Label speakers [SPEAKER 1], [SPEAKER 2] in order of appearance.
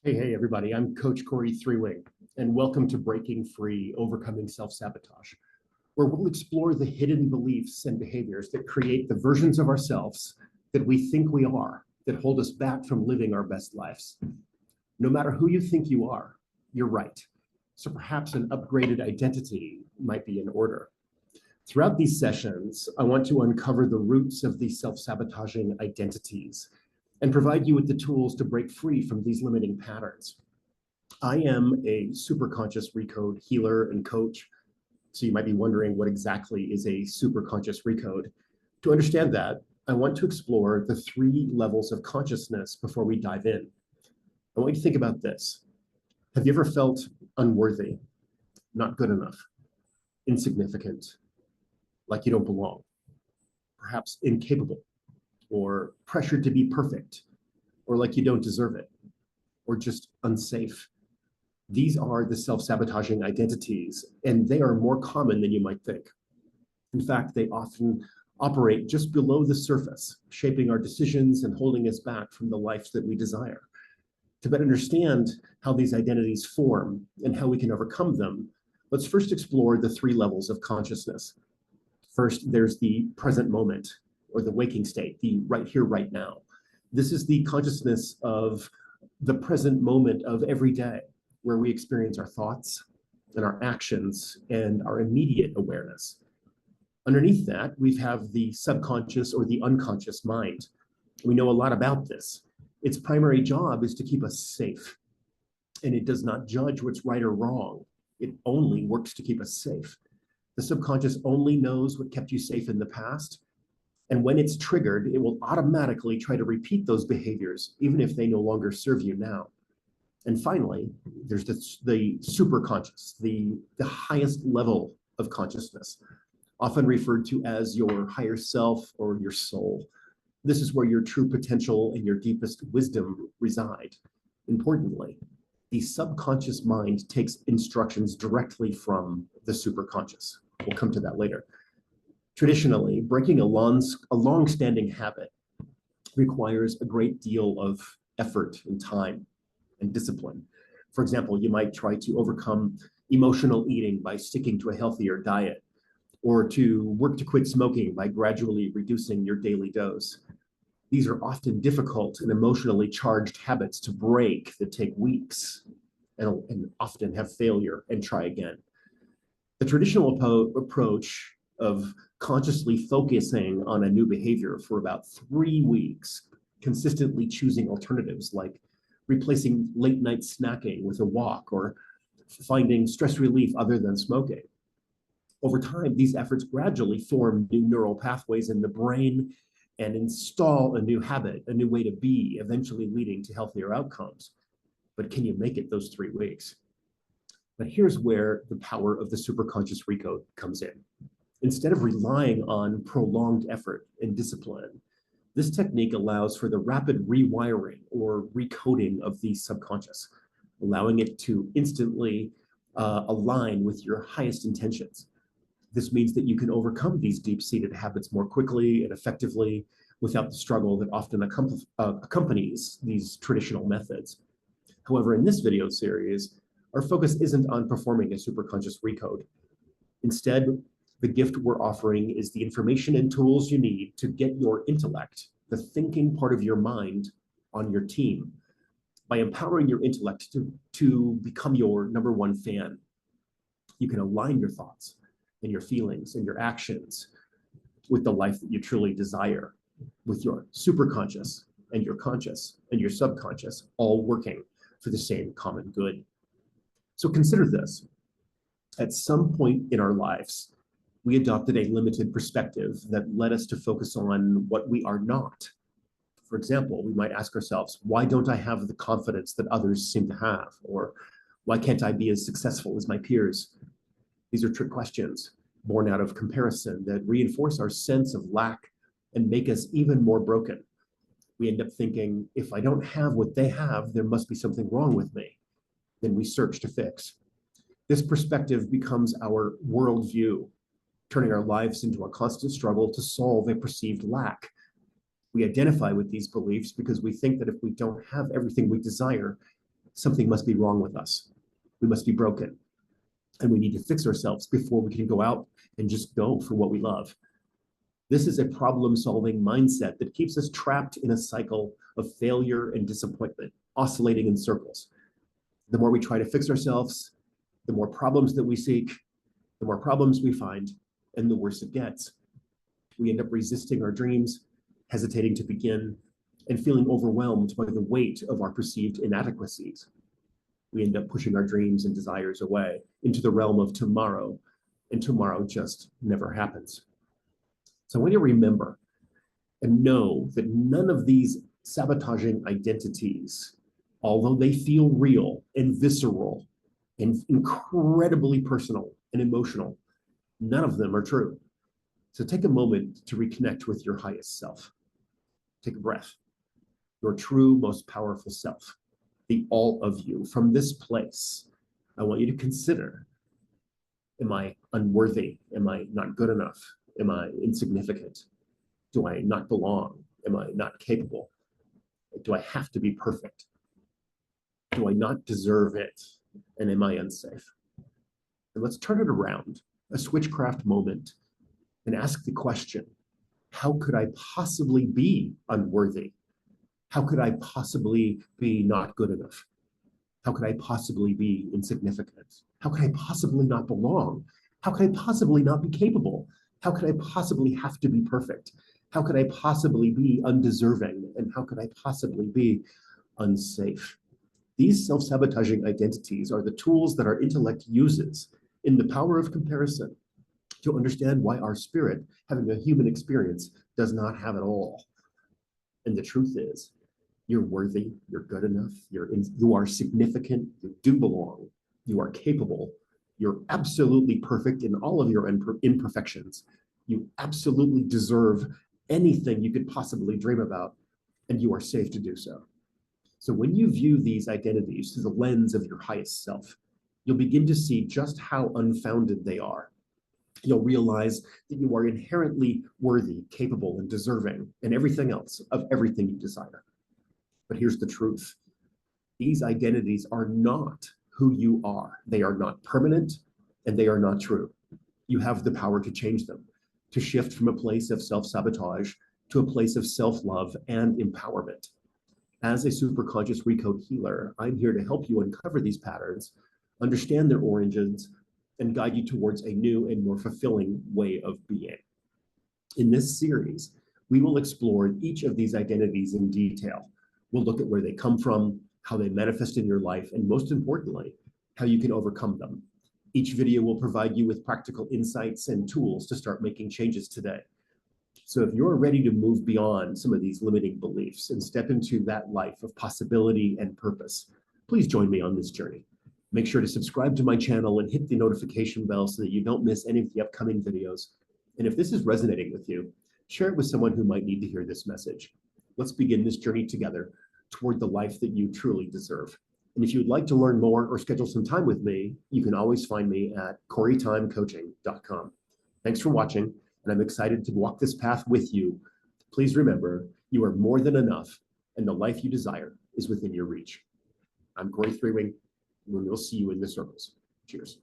[SPEAKER 1] Hey, everybody. I'm Coach Cory Thorell, and welcome to Breaking Free, Overcoming Self-Sabotage, where we'll explore the hidden beliefs and behaviors that create the versions of ourselves that we think we are, that hold us back from living our best lives. No matter who you think you are, you're right. So perhaps an upgraded identity might be in order. Throughout these sessions, I want to uncover the roots of these self-sabotaging identities and provide you with the tools to break free from these limiting patterns. I am a super conscious recode healer and coach. So you might be wondering what exactly is a super conscious recode. To understand that, I want to explore the 3 levels of consciousness before we dive in. I want you to think about this. Have you ever felt unworthy, not good enough, insignificant, like you don't belong, perhaps incapable, or pressured to be perfect, or like you don't deserve it, or just unsafe? These are the self-sabotaging identities, and they are more common than you might think. In fact, they often operate just below the surface, shaping our decisions and holding us back from the life that we desire. To better understand how these identities form and how we can overcome them, let's first explore the 3 levels of consciousness. First, there's the present moment, or the waking state, the right here, right now. This is the consciousness of the present moment of every day, where we experience our thoughts and our actions and our immediate awareness. Underneath that, we have the subconscious or the unconscious mind. We know a lot about this. Its primary job is to keep us safe, and it does not judge what's right or wrong. It only works to keep us safe. The subconscious only knows what kept you safe in the past, and when it's triggered, it will automatically try to repeat those behaviors, even if they no longer serve you now. And finally, there's the super conscious, the highest level of consciousness, often referred to as your higher self or your soul. This is where your true potential and your deepest wisdom reside. Importantly, the subconscious mind takes instructions directly from the superconscious. We'll come to that later. Traditionally, breaking a long-standing habit requires a great deal of effort and time and discipline. For example, you might try to overcome emotional eating by sticking to a healthier diet, or to work to quit smoking by gradually reducing your daily dose. These are often difficult and emotionally charged habits to break that take weeks and often have failure and try again. The traditional approach of consciously focusing on a new behavior for about 3 weeks, consistently choosing alternatives like replacing late night snacking with a walk or finding stress relief other than smoking. Over time, these efforts gradually form new neural pathways in the brain and install a new habit, a new way to be, eventually leading to healthier outcomes. But can you make it those 3 weeks? But here's where the power of the superconscious recode comes in. Instead of relying on prolonged effort and discipline, this technique allows for the rapid rewiring or recoding of the subconscious, allowing it to instantly align with your highest intentions. This means that you can overcome these deep-seated habits more quickly and effectively without the struggle that often accompanies these traditional methods. However, in this video series, our focus isn't on performing a superconscious recode. Instead, the gift we're offering is the information and tools you need to get your intellect, the thinking part of your mind, on your team. By empowering your intellect to become your #1 fan, you can align your thoughts and your feelings and your actions with the life that you truly desire, with your superconscious and your conscious and your subconscious all working for the same common good. So consider this. At some point in our lives, we adopted a limited perspective that led us to focus on what we are not. For example, we might ask ourselves, why don't I have the confidence that others seem to have? Or why can't I be as successful as my peers? These are trick questions born out of comparison that reinforce our sense of lack and make us even more broken. We end up thinking, if I don't have what they have, there must be something wrong with me. Then we search to fix. This perspective becomes our worldview, turning our lives into a constant struggle to solve a perceived lack. We identify with these beliefs because we think that if we don't have everything we desire, something must be wrong with us. We must be broken. And we need to fix ourselves before we can go out and just go for what we love. This is a problem-solving mindset that keeps us trapped in a cycle of failure and disappointment, oscillating in circles. The more we try to fix ourselves, the more problems that we seek, the more problems we find, and the worse it gets. We end up resisting our dreams, hesitating to begin, and feeling overwhelmed by the weight of our perceived inadequacies. We end up pushing our dreams and desires away into the realm of tomorrow, and tomorrow just never happens. So I want you to remember and know that none of these sabotaging identities, although they feel real and visceral and incredibly personal and emotional, none of them are true. So take a moment to reconnect with your highest self. Take a breath. Your true, most powerful self, the all of you. From this place, I want you to consider, am I unworthy? Am I not good enough? Am I insignificant? Do I not belong? Am I not capable? Do I have to be perfect? Do I not deserve it? And am I unsafe? And let's turn it around, a switchcraft moment, and ask the question, how could I possibly be unworthy? How could I possibly be not good enough? How could I possibly be insignificant? How could I possibly not belong? How could I possibly not be capable? How could I possibly have to be perfect? How could I possibly be undeserving? And how could I possibly be unsafe? These self-sabotaging identities are the tools that our intellect uses in the power of comparison to understand why our spirit, having a human experience, does not have it all. And the truth is, you're worthy, you're good enough, you are significant, you do belong, you are capable, you're absolutely perfect in all of your imperfections. You absolutely deserve anything you could possibly dream about, and you are safe to do so. So when you view these identities through the lens of your highest self, you'll begin to see just how unfounded they are. You'll realize that you are inherently worthy, capable, and deserving, and everything else of everything you desire. But here's the truth. These identities are not who you are. They are not permanent, and they are not true. You have the power to change them, to shift from a place of self-sabotage to a place of self-love and empowerment. As a super conscious recode healer, I'm here to help you uncover these patterns, understand their origins, and guide you towards a new and more fulfilling way of being. In this series, we will explore each of these identities in detail. We'll look at where they come from, how they manifest in your life, and most importantly, how you can overcome them. Each video will provide you with practical insights and tools to start making changes today. So if you're ready to move beyond some of these limiting beliefs and step into that life of possibility and purpose, please join me on this journey. Make sure to subscribe to my channel and hit the notification bell so that you don't miss any of the upcoming videos. And if this is resonating with you, share it with someone who might need to hear this message. Let's begin this journey together toward the life that you truly deserve. And if you would like to learn more or schedule some time with me, you can always find me at corytimecoaching.com. Thanks for watching, and I'm excited to walk this path with you. Please remember, you are more than enough, and the life you desire is within your reach. I'm Cory Thorell, and we'll see you in the circles. Cheers.